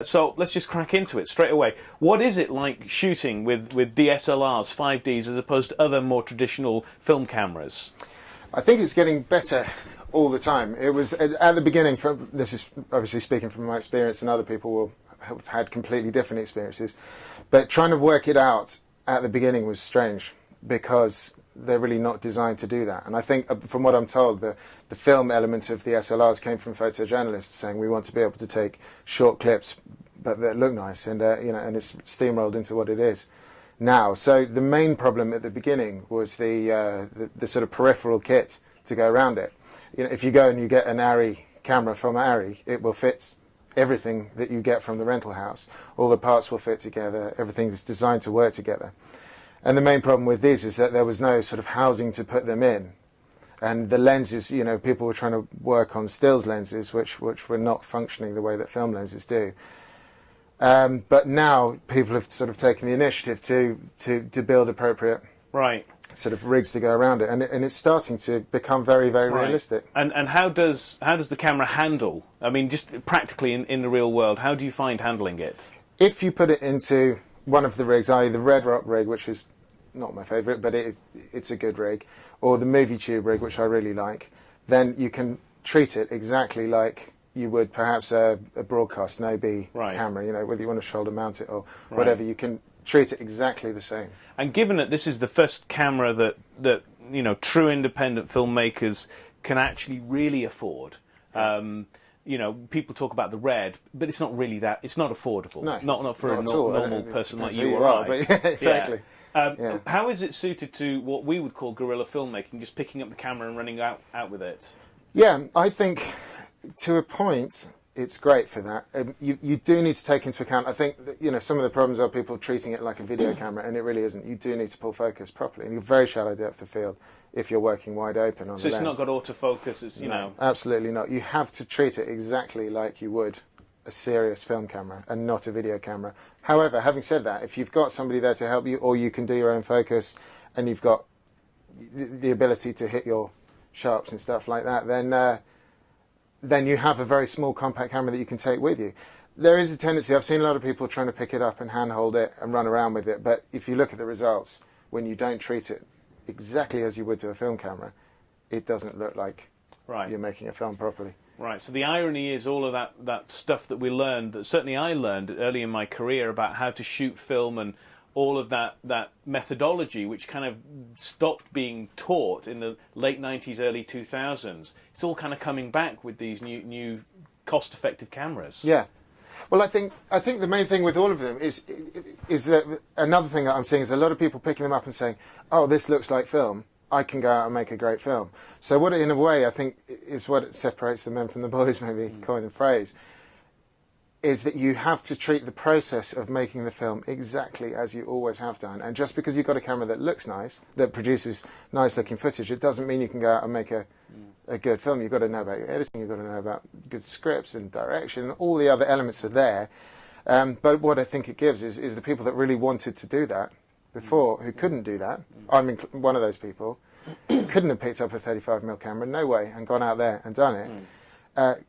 So let's just crack into it straight away. What is it like shooting with DSLRs, 5Ds, as opposed to other more traditional film cameras? I think it's getting better all the time. It was at the beginning, this is obviously speaking from my experience, and other people will have had completely different experiences, but trying to work it out at the beginning was strange because they're really not designed to do that. And I think, from what I'm told, the film element of the SLRs came from photojournalists saying we want to be able to take short clips but that look nice, and and it's steamrolled into what it is now. So the main problem at the beginning was the sort of peripheral kit to go around it. If you go and you get an Arri camera from Arri, it will fit everything that you get from the rental house. All the parts will fit together. Everything is designed to work together. And the main problem with these is that there was no sort of housing to put them in. And the lenses, people were trying to work on stills lenses, which were not functioning the way that film lenses do. But now people have sort of taken the initiative to build appropriate sort of rigs to go around it, and it's starting to become very, very realistic. And how does the camera handle? I mean, just practically in the real world, how do you find handling it? If you put it into one of the rigs, i.e. the Red Rock rig, which is not my favourite, but it's a good rig, or the Movie Tube rig, which I really like, then you can treat it exactly like you would perhaps a broadcast, an OB camera, whether you want to shoulder mount it or whatever, you can treat it exactly the same. And given that this is the first camera that true independent filmmakers can actually really afford, people talk about the Red, but it's not really that. It's not affordable. No, not for a normal person like you or I. But yeah, exactly. Yeah. How is it suited to what we would call guerrilla filmmaking, just picking up the camera and running out with it? Yeah, I think to a point it's great for that. You do need to take into account, I think, that, some of the problems are people treating it like a video camera, and it really isn't. You do need to pull focus properly, and you're very shallow depth of field if you're working wide open on the lens. So it's not got autofocus, it's, No, absolutely not. You have to treat it exactly like you would a serious film camera and not a video camera. However, having said that, if you've got somebody there to help you, or you can do your own focus, and you've got the ability to hit your sharps and stuff like that, then you have a very small compact camera that you can take with you. There is a tendency, I've seen a lot of people trying to pick it up and handhold it and run around with it, but if you look at the results, when you don't treat it exactly as you would to a film camera, it doesn't look like you're making a film properly. Right, so the irony is all of that stuff that we learned, that certainly I learned early in my career about how to shoot film and all of that methodology, which kind of stopped being taught in the late 90s, early 2000s. It's all kind of coming back with these new cost-effective cameras. Yeah. Well, I think the main thing with all of them is that another thing that I'm seeing is a lot of people picking them up and saying, oh, this looks like film. I can go out and make a great film. So what, in a way, I think is what separates the men from the boys, maybe coin the phrase, is that you have to treat the process of making the film exactly as you always have done. And just because you've got a camera that looks nice, that produces nice-looking footage, it doesn't mean you can go out and make a good film. You've got to know about your editing, you've got to know about good scripts and direction, and all the other elements are there. But what I think it gives is the people that really wanted to do that before, who couldn't do that, I'm one of those people, couldn't have picked up a 35mm camera, no way, and gone out there and done it.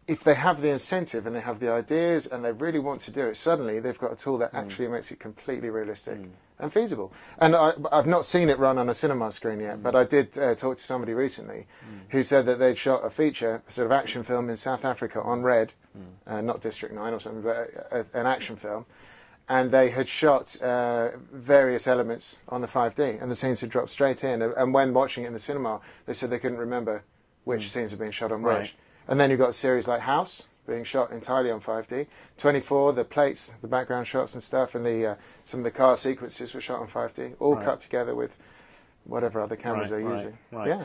If they have the incentive and they have the ideas and they really want to do it, suddenly they've got a tool that actually makes it completely realistic and feasible. And I've not seen it run on a cinema screen yet, but I did talk to somebody recently who said that they'd shot a feature, a sort of action film in South Africa on Red, not District 9 or something, but an action film. And they had shot various elements on the 5D, and the scenes had dropped straight in. And when watching it in the cinema, they said they couldn't remember which scenes had been shot on which. And then you've got a series like House being shot entirely on 5D. 24, the plates, the background shots and stuff, and some of the car sequences were shot on 5D, all cut together with whatever other cameras they're using. Right. Yeah.